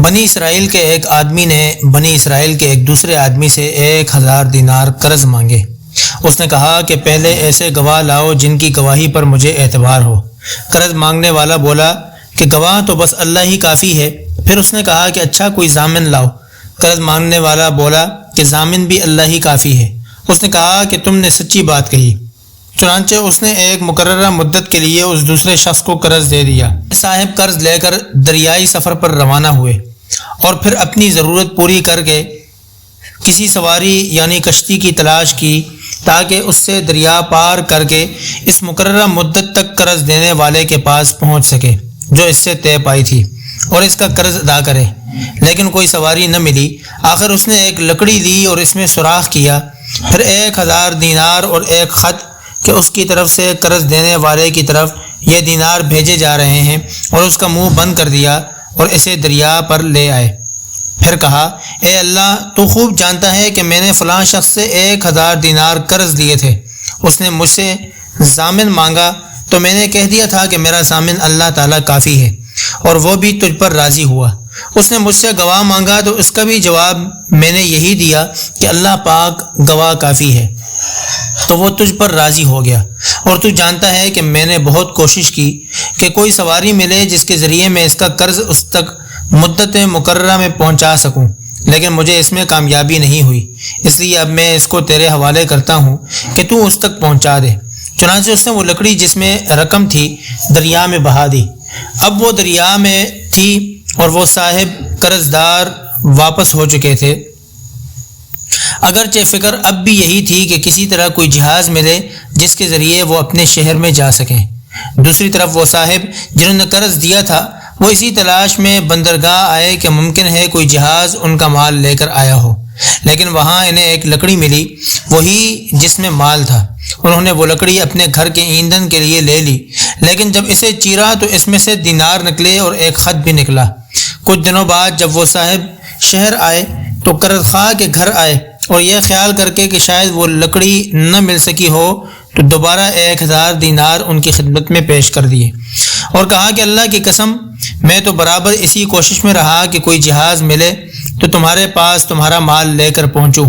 بنی اسرائیل کے ایک آدمی نے بنی اسرائیل کے ایک دوسرے آدمی سے 1000 دینار قرض مانگے۔ اس نے کہا کہ پہلے ایسے گواہ لاؤ جن کی گواہی پر مجھے اعتبار ہو۔ قرض مانگنے والا بولا کہ گواہ تو بس اللہ ہی کافی ہے۔ پھر اس نے کہا کہ اچھا کوئی ضامن لاؤ۔ قرض مانگنے والا بولا کہ ضامن بھی اللہ ہی کافی ہے۔ اس نے کہا کہ تم نے سچی بات کہی۔ چنانچہ اس نے ایک مقررہ مدت کے لیے اس دوسرے شخص کو قرض دے دیا۔ صاحب قرض لے کر دریائی سفر پر روانہ ہوئے اور پھر اپنی ضرورت پوری کر کے کسی سواری یعنی کشتی کی تلاش کی تاکہ اس سے دریا پار کر کے اس مقررہ مدت تک قرض دینے والے کے پاس پہنچ سکے جو اس سے طے پائی تھی اور اس کا قرض ادا کرے، لیکن کوئی سواری نہ ملی۔ آخر اس نے ایک لکڑی لی اور اس میں سوراخ کیا، پھر 1000 دینار اور ایک خط کہ اس کی طرف سے قرض دینے والے کی طرف یہ دینار بھیجے جا رہے ہیں، اور اس کا منہ بند کر دیا اور اسے دریا پر لے آئے۔ پھر کہا، اے اللہ، تو خوب جانتا ہے کہ میں نے فلاں شخص سے 1000 دینار قرض لیے تھے۔ اس نے مجھ سے ضامن مانگا تو میں نے کہہ دیا تھا کہ میرا ضامن اللہ تعالیٰ کافی ہے، اور وہ بھی تجھ پر راضی ہوا۔ اس نے مجھ سے گواہ مانگا تو اس کا بھی جواب میں نے یہی دیا کہ اللہ پاک گواہ کافی ہے، تو وہ تجھ پر راضی ہو گیا۔ اور تو جانتا ہے کہ میں نے بہت کوشش کی کہ کوئی سواری ملے جس کے ذریعے میں اس کا قرض اس تک مدت مقررہ میں پہنچا سکوں، لیکن مجھے اس میں کامیابی نہیں ہوئی، اس لیے اب میں اس کو تیرے حوالے کرتا ہوں کہ تو اس تک پہنچا دے۔ چنانچہ اس نے وہ لکڑی جس میں رقم تھی دریا میں بہا دی۔ اب وہ دریا میں تھی اور وہ صاحب قرض دار واپس ہو چکے تھے۔ اگرچہ فکر اب بھی یہی تھی کہ کسی طرح کوئی جہاز ملے جس کے ذریعے وہ اپنے شہر میں جا سکیں۔ دوسری طرف وہ صاحب جنہوں نے قرض دیا تھا وہ اسی تلاش میں بندرگاہ آئے کہ ممکن ہے کوئی جہاز ان کا مال لے کر آیا ہو، لیکن وہاں انہیں ایک لکڑی ملی، وہی جس میں مال تھا۔ انہوں نے وہ لکڑی اپنے گھر کے ایندھن کے لیے لے لی، لیکن جب اسے چیرا تو اس میں سے دینار نکلے اور ایک خط بھی نکلا۔ کچھ دنوں بعد جب وہ صاحب شہر آئے تو قرض خواہ کے گھر آئے اور یہ خیال کر کے کہ شاید وہ لکڑی نہ مل سکی ہو تو دوبارہ 1000 دینار ان کی خدمت میں پیش کر دیے اور کہا کہ اللہ کی قسم، میں تو برابر اسی کوشش میں رہا کہ کوئی جہاز ملے تو تمہارے پاس تمہارا مال لے کر پہنچوں،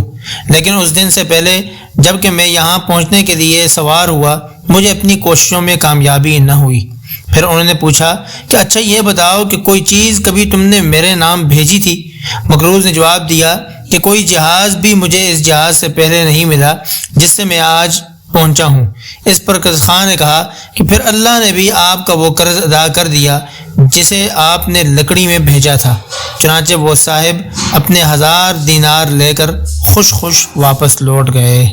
لیکن اس دن سے پہلے جب کہ میں یہاں پہنچنے کے لیے سوار ہوا مجھے اپنی کوششوں میں کامیابی نہ ہوئی۔ پھر انہوں نے پوچھا کہ اچھا یہ بتاؤ کہ کوئی چیز کبھی تم نے میرے نام بھیجی تھی؟ مقروض نے جواب دیا کہ کوئی جہاز بھی مجھے اس جہاز سے پہلے نہیں ملا جس سے میں آج پہنچا ہوں۔ اس پر قرض خواہ نے کہا کہ پھر اللہ نے بھی آپ کا وہ قرض ادا کر دیا جسے آپ نے لکڑی میں بھیجا تھا۔ چنانچہ وہ صاحب اپنے 1000 دینار لے کر خوش واپس لوٹ گئے۔